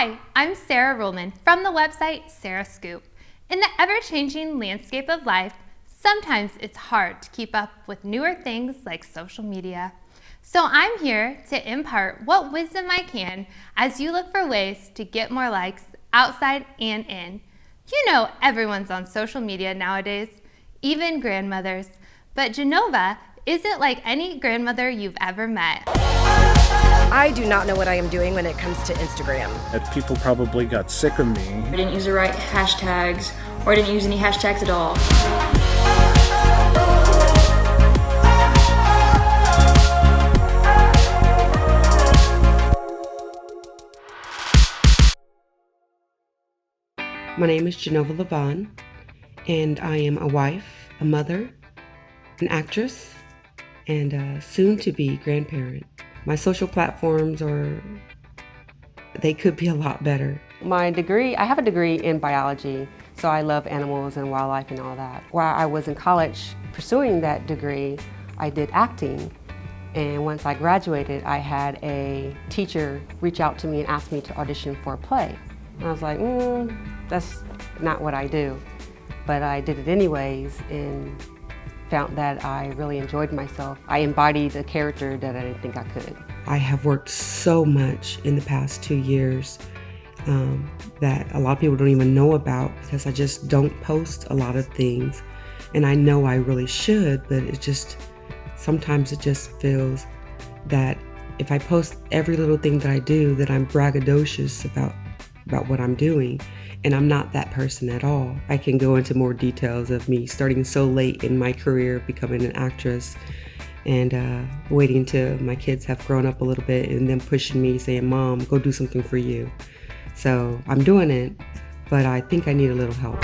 Hi, I'm Sarah Ruhlman from the website Sarah Scoop. In the ever-changing landscape of life, sometimes it's hard to keep up with newer things like social media. So I'm here to impart what wisdom I can as you look for ways to get more likes outside and in. You know everyone's on social media nowadays, even grandmothers. But Genova isn't like any grandmother you've ever met. I do not know what I am doing when it comes to Instagram. That people probably got sick of me. I didn't use the right hashtags, or I didn't use any hashtags at all. My name is Genova Levon, and I am a wife, a mother, an actress, and a soon-to-be grandparent. My social platforms they could be a lot better. I have a degree in biology, so I love animals and wildlife and all that. While I was in college pursuing that degree, I did acting. And once I graduated, I had a teacher reach out to me and ask me to audition for a play. And I was like, that's not what I do. But I did it anyways and found that I really enjoyed myself. I embodied a character that I didn't think I could. I have worked so much in the past 2 years that a lot of people don't even know about because I just don't post a lot of things. And I know I really should, but sometimes it just feels that if I post every little thing that I do, that I'm braggadocious about what I'm doing. And I'm not that person at all. I can go into more details of me starting so late in my career, becoming an actress, and waiting till my kids have grown up a little bit and then pushing me, saying, Mom, go do something for you. So I'm doing it, but I think I need a little help.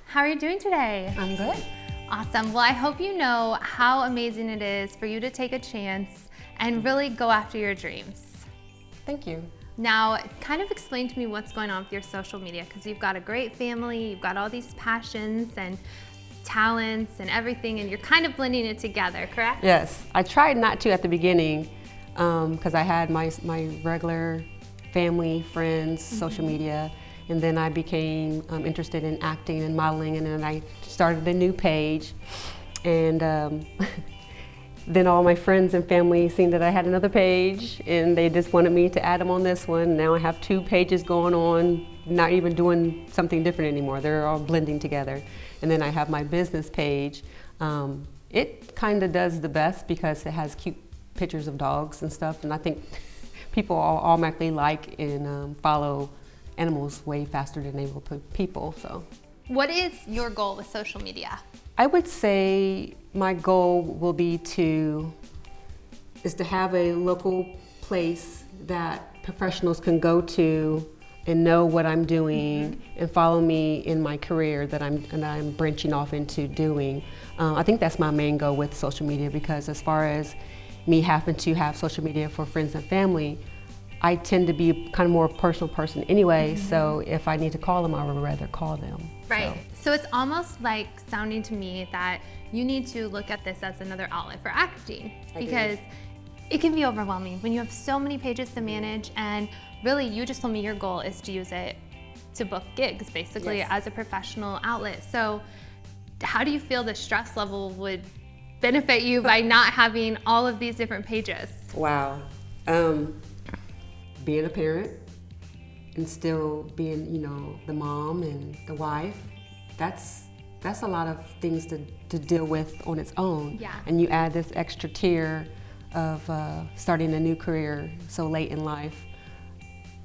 How are you doing today? I'm good. Awesome. Well, I hope you know how amazing it is for you to take a chance and really go after your dreams. Thank you. Now, kind of explain to me what's going on with your social media, because you've got a great family, you've got all these passions and talents and everything, and you're kind of blending it together, correct? Yes, I tried not to at the beginning because I had my regular family, friends, social media, and then I became interested in acting and modeling, and then I started a new page, and then all my friends and family seen that I had another page and they just wanted me to add them on this one. Now I have 2 pages going on, not even doing something different anymore. They're all blending together. And then I have my business page. It kind of does the best because it has cute pictures of dogs and stuff. And I think people automatically like and follow animals way faster than they will people. So, what is your goal with social media? I would say my goal will be to have a local place that professionals can go to and know what I'm doing and follow me in my career that I'm branching off into doing. I think that's my main goal with social media, because as far as me having to have social media for friends and family, I tend to be kind of more a personal person anyway, so if I need to call them, I would rather call them. Right. So it's almost like sounding to me that you need to look at this as another outlet for acting, because it can be overwhelming when you have so many pages to manage, and really you just told me your goal is to use it to book gigs, basically, as a professional outlet. So how do you feel the stress level would benefit you by not having all of these different pages? Wow. Being a parent and still being, the mom and the wife, that's a lot of things to deal with on its own. Yeah. And you add this extra tier of starting a new career so late in life,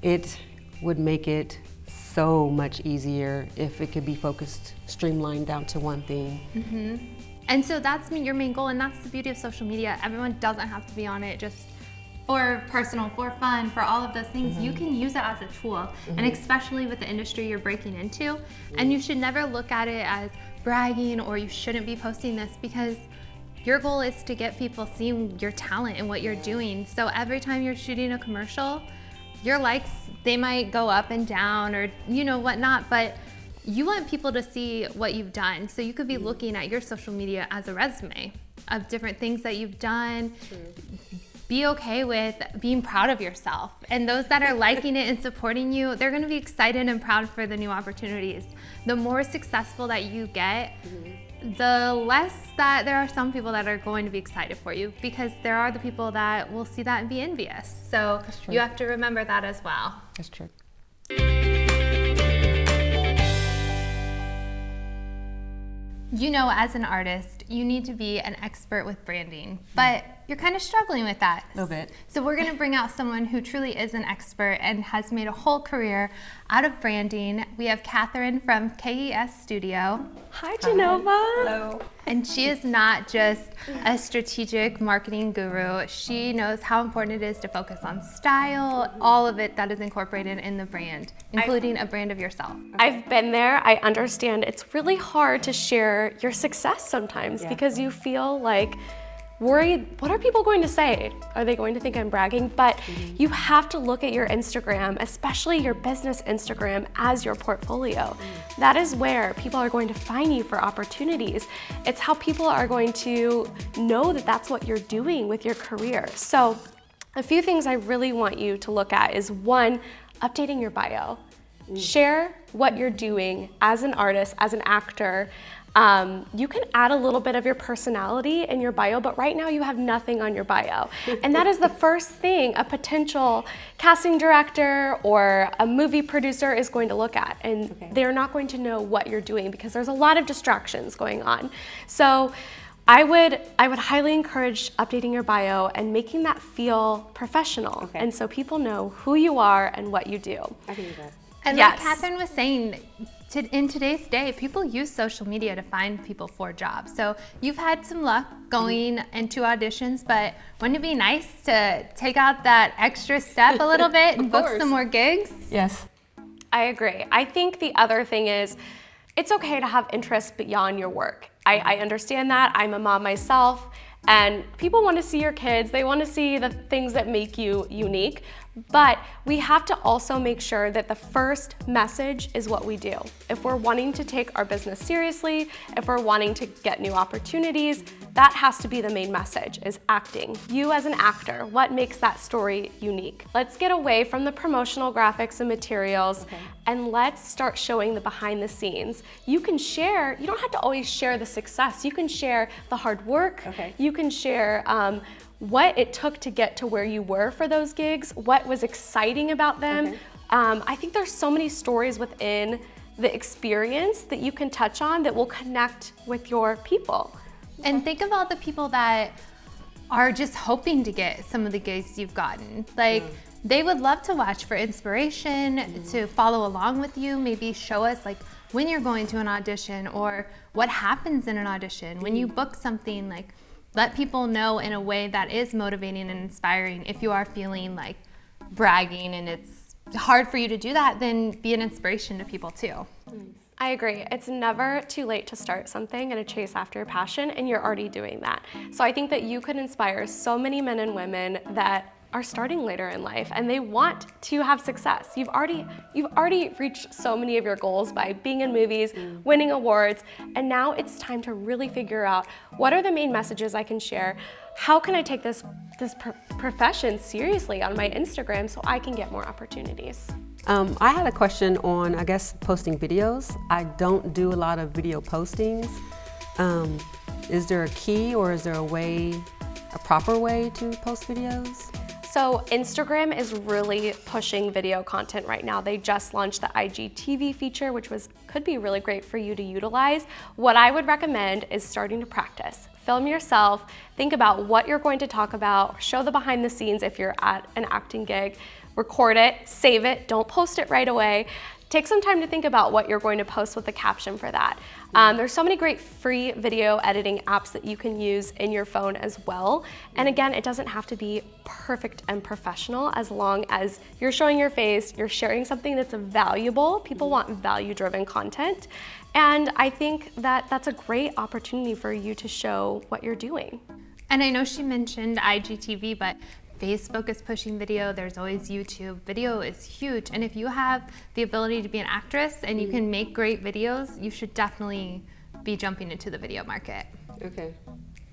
it would make it so much easier if it could be focused, streamlined down to one thing. And so that's your main goal, and that's the beauty of social media. Everyone doesn't have to be on it just for personal, for fun, for all of those things. You can use it as a tool, and especially with the industry you're breaking into. And you should never look at it as bragging, or you shouldn't be posting this, because your goal is to get people seeing your talent and what you're doing. So every time you're shooting a commercial, your likes, they might go up and down or whatnot, but you want people to see what you've done. So you could be looking at your social media as a resume of different things that you've done. be okay with being proud of yourself. And those that are liking it and supporting you, they're gonna be excited and proud for the new opportunities. The more successful that you get, the less that there are some people that are going to be excited for you, because there are the people that will see that and be envious. So you have to remember that as well. That's true. You know, as an artist, you need to be an expert with branding, but you're kind of struggling with that. A little bit. So we're gonna bring out someone who truly is an expert and has made a whole career out of branding. We have Catherine from KES Studio. Hi, Genova. Hello. And she is not just a strategic marketing guru. She knows how important it is to focus on style, all of it that is incorporated in the brand, including a brand of yourself. I've been there. I understand it's really hard to share your success sometimes because you feel like worried, what are people going to say? Are they going to think I'm bragging? But you have to look at your Instagram, especially your business Instagram, as your portfolio. That is where people are going to find you for opportunities. It's how people are going to know that that's what you're doing with your career. So a few things I really want you to look at is, one, updating your bio. Share what you're doing as an artist, as an actor. You can add a little bit of your personality in your bio, but right now you have nothing on your bio. And that is the first thing a potential casting director or a movie producer is going to look at. And they're not going to know what you're doing because there's a lot of distractions going on. So I would highly encourage updating your bio and making that feel professional. And so people know who you are and what you do. I can do that. And like Catherine was saying, in today's day, people use social media to find people for jobs. So you've had some luck going into auditions, but wouldn't it be nice to take out that extra step a little bit and book some more gigs? Yes. I agree. I think the other thing is, it's okay to have interests beyond your work. I understand that. I'm a mom myself, and people want to see your kids. They want to see the things that make you unique. But we have to also make sure that the first message is what we do. If we're wanting to take our business seriously, if we're wanting to get new opportunities, that has to be the main message, is acting. You as an actor, what makes that story unique? Let's get away from the promotional graphics and materials, and let's start showing the behind the scenes. You can share, you don't have to always share the success. You can share the hard work. You can share what it took to get to where you were for those gigs, what was exciting about them. I think there's so many stories within the experience that you can touch on that will connect with your people. And think of all the people that are just hoping to get some of the gigs you've gotten. Like, they would love to watch for inspiration, to follow along with you, maybe show us like when you're going to an audition or what happens in an audition. When you book something, like, let people know in a way that is motivating and inspiring. If you are feeling like bragging and it's hard for you to do that, then be an inspiration to people too. I agree. It's never too late to start something and to chase after your passion, and you're already doing that. So I think that you could inspire so many men and women that are starting later in life and they want to have success. You've already reached so many of your goals by being in movies, winning awards, and now it's time to really figure out, what are the main messages I can share? How can I take this profession seriously on my Instagram so I can get more opportunities? I had a question on, I guess, posting videos. I don't do a lot of video postings. Is there a key, or is there a proper way to post videos? So Instagram is really pushing video content right now. They just launched the IGTV feature, which could be really great for you to utilize. What I would recommend is starting to practice. Film yourself, think about what you're going to talk about, show the behind the scenes if you're at an acting gig, record it, save it, don't post it right away. Take some time to think about what you're going to post with a caption for that. There's so many great free video editing apps that you can use in your phone as well. And again, it doesn't have to be perfect and professional, as long as you're showing your face, you're sharing something that's valuable. People want value-driven content. And I think that that's a great opportunity for you to show what you're doing. And I know she mentioned IGTV, but Facebook is pushing video, there's always YouTube. Video is huge, and if you have the ability to be an actress and you can make great videos, you should definitely be jumping into the video market. Okay.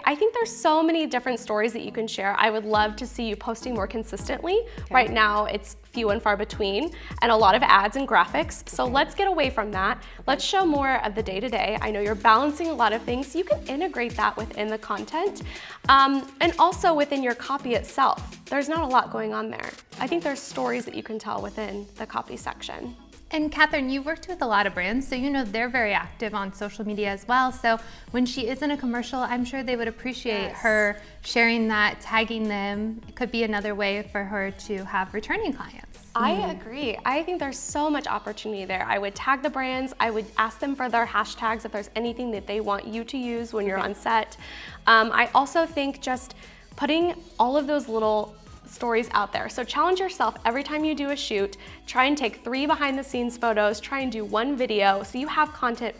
I think there's so many different stories that you can share. I would love to see you posting more consistently. Right now, it's few and far between, and a lot of ads and graphics. So let's get away from that. Let's show more of the day-to-day. I know you're balancing a lot of things. You can integrate that within the content, and also within your copy itself. There's not a lot going on there. I think there's stories that you can tell within the copy section. And Catherine, you've worked with a lot of brands, so you know they're very active on social media as well. So when she is in a commercial, I'm sure they would appreciate her sharing that, tagging them. It could be another way for her to have returning clients. I agree. I think there's so much opportunity there. I would tag the brands. I would ask them for their hashtags if there's anything that they want you to use when you're on set. I also think just putting all of those little stories out there. So challenge yourself every time you do a shoot, try and take 3 behind the scenes photos, try and do 1 video so you have content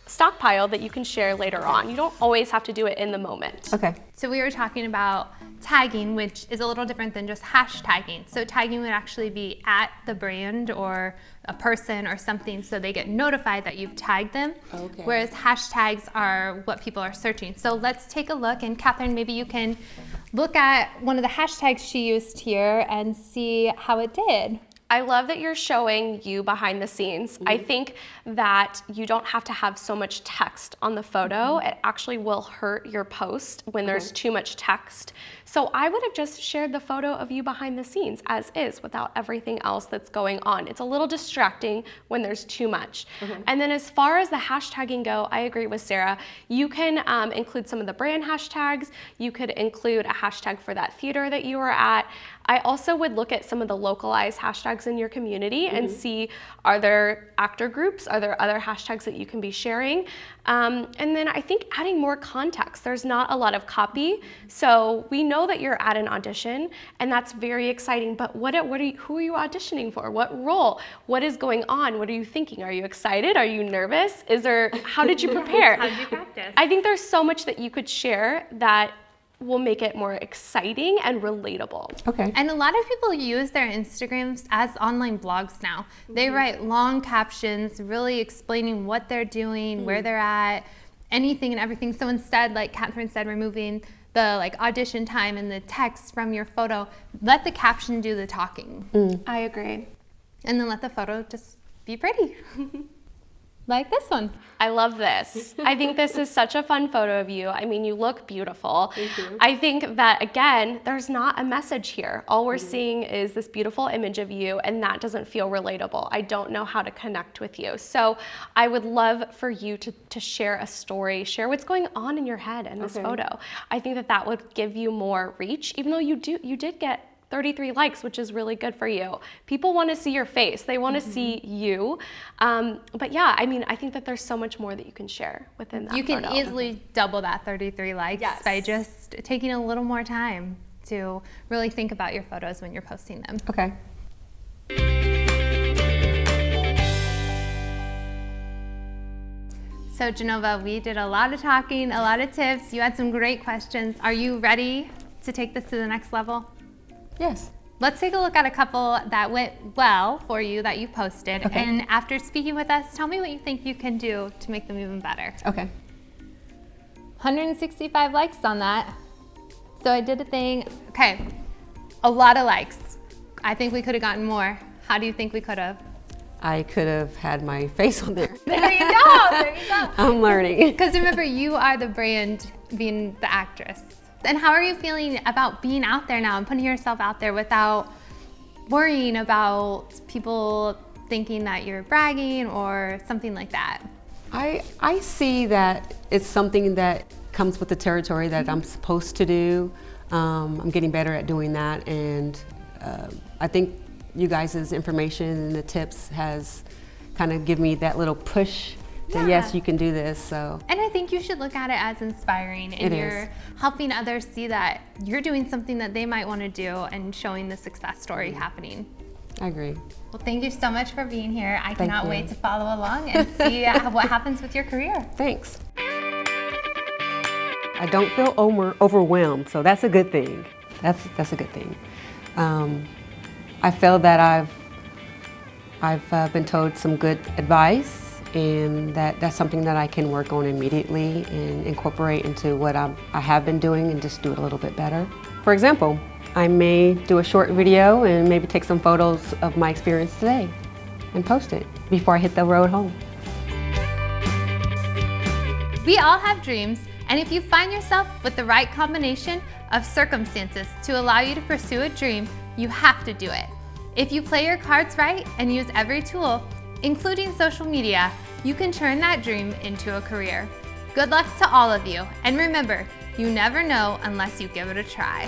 stockpiled that you can share later on. You don't always have to do it in the moment. Okay. So we were talking about tagging, which is a little different than just hashtagging. So tagging would actually be at the brand or a person or something so they get notified that you've tagged them. Okay. Whereas hashtags are what people are searching. So let's take a look, and Catherine, maybe you can look at one of the hashtags she used here and see how it did. I love that you're showing you behind the scenes. I think that you don't have to have so much text on the photo. It actually will hurt your post when there's too much text. So I would have just shared the photo of you behind the scenes as is without everything else that's going on. It's a little distracting when there's too much. And then as far as the hashtagging go, I agree with Sarah. You can include some of the brand hashtags. You could include a hashtag for that theater that you were at. I also would look at some of the localized hashtags in your community and see, are there actor groups? Are there other hashtags that you can be sharing? And then I think adding more context. There's not a lot of copy. So we know that you're at an audition, and that's very exciting, but who are you auditioning for? What role? What is going on? What are you thinking? Are you excited? Are you nervous? How did you prepare? How did you practice? I think there's so much that you could share that will make it more exciting and relatable. Okay. And a lot of people use their Instagrams as online blogs now. They write long captions, really explaining what they're doing, where they're at, anything and everything. So instead, like Catherine said, removing the audition time and the text from your photo, let the caption do the talking. I agree. And then let the photo just be pretty. Like this one. I love this. I think this is such a fun photo of you. I mean, you look beautiful. Thank you. I think that, again, there's not a message here. All we're seeing is this beautiful image of you, and that doesn't feel relatable. I don't know how to connect with you. So I would love for you to share a story, share what's going on in your head in this photo. I think that would give you more reach, even though you did get 33 likes, which is really good for you. People want to see your face. They want to see you. But yeah, I mean, I think that there's so much more that you can share within that You can photo. easily double that 33 likes by just taking a little more time to really think about your photos when you're posting them. Okay. So Genova, we did a lot of talking, a lot of tips. You had some great questions. Are you ready to take this to the next level? Yes. Let's take a look at a couple that went well for you that you posted. Okay. And after speaking with us, tell me what you think you can do to make them even better. Okay. 165 likes on that. So I did a thing. Okay, a lot of likes. I think we could have gotten more. How do you think we could have? I could have had my face on there. There you go, there you go. I'm learning. Because remember, you are the brand being the actress. And how are you feeling about being out there now and putting yourself out there without worrying about people thinking that you're bragging or something like that? I see that it's something that comes with the territory that I'm supposed to do. I'm getting better at doing that, and I think you guys' information and the tips has kind of given me that little push to yes, you can do this. So. And I think you should look at it as inspiring, and you're helping others see that you're doing something that they might want to do and showing the success story happening. I agree. Well, thank you so much for being here. I cannot you. wait to follow along and see what happens with your career. Thanks. I don't feel overwhelmed, so that's a good thing. That's a good thing. I feel that I've been told some good advice, and that's something that I can work on immediately and incorporate into what I have been doing and just do it a little bit better. For example, I may do a short video and maybe take some photos of my experience today and post it before I hit the road home. We all have dreams, and if you find yourself with the right combination of circumstances to allow you to pursue a dream, you have to do it. If you play your cards right and use every tool, including social media, you can turn that dream into a career. Good luck to all of you, and remember, you never know unless you give it a try.